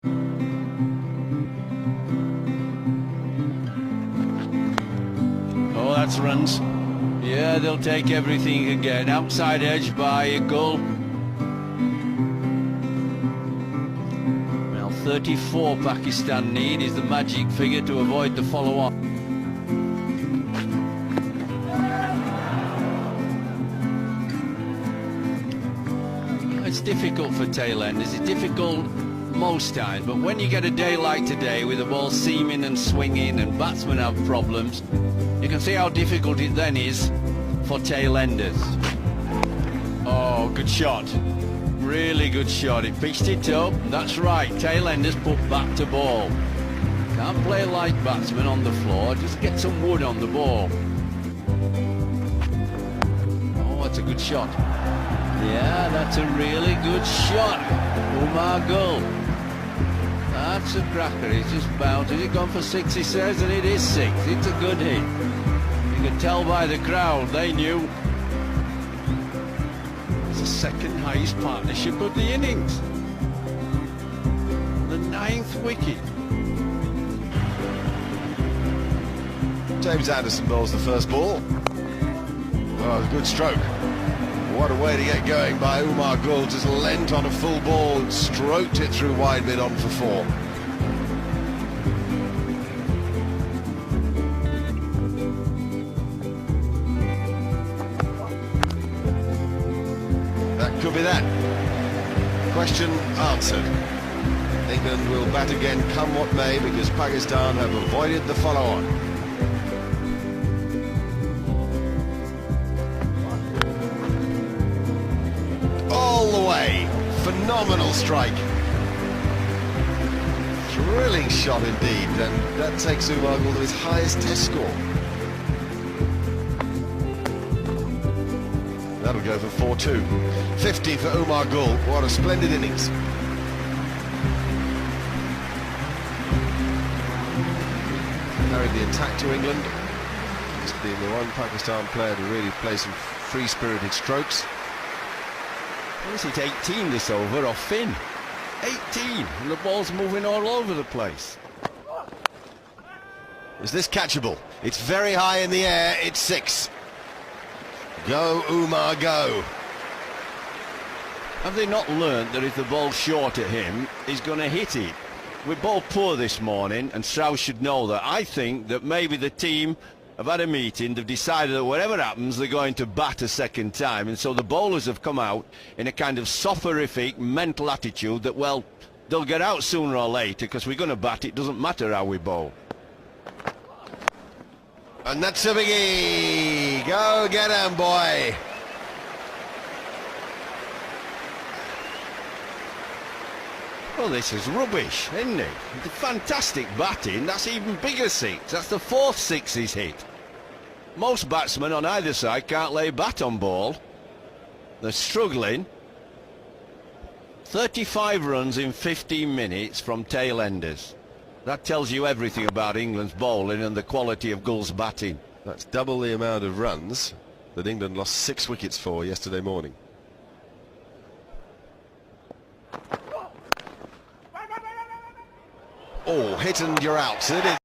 Oh, that's runs. Yeah, they'll take everything again. Outside edge by Gull. Well, 34 Pakistan need is the magic figure to avoid the follow-on. It's difficult for tail enders. It's difficult most times, but when you get a day like today with the ball seaming and swinging and batsmen have problems, you can see how difficult it then is for tail enders. Oh, good shot. Really good shot. It pitched it up. That's right. Tail enders put back to ball. Can't play like batsmen on the floor. Just get some wood on the ball. Oh, that's a good shot. Yeah, that's a really good shot. Umer Gull. That's a cracker. He's just bounced. Has it gone for 6, he says, and it is 6. It's a good hit. You can tell by the crowd, they knew. It's the second highest partnership of the innings. The 9th wicket. James Anderson bowls the first ball. Oh, good stroke. What a way to get going by Umer Gull. Just leant on a full ball and stroked it through wide mid on for 4. That could be that. Question answered. England will bat again come what may because Pakistan have avoided the follow-on. All the way. Phenomenal strike. Thrilling shot indeed, and that takes Umer Gull to his highest test score. That'll go for 4-2. 50 for Umer Gull. What a splendid innings. Carried the attack to England. He's been the one Pakistan player to really play some free-spirited strokes. Is it 18 this over off Finn? 18, and the ball's moving all over the place. Is this catchable? It's very high in the air. It's 6. Go, Umer, go. Have they not learnt that if the ball's short at him, he's going to hit it? We're both poor this morning, and Strauss should know that. I think that maybe the team have had a meeting, they've decided that whatever happens, they're going to bat a second time, and so the bowlers have come out in a kind of soporific mental attitude that, well, they'll get out sooner or later because we're going to bat, it doesn't matter how we bowl. And that's a biggie. Go get him, boy. Well, this is rubbish, isn't it? It's fantastic batting. That's even bigger 6. That's the 4th 6 he's hit. Most batsmen on either side can't lay bat on ball. They're struggling. 35 runs in 15 minutes from tail enders. That tells you everything about England's bowling and the quality of Gull's batting. That's double the amount of runs that England lost 6 wickets for yesterday morning. Oh, hit and you're out. So it is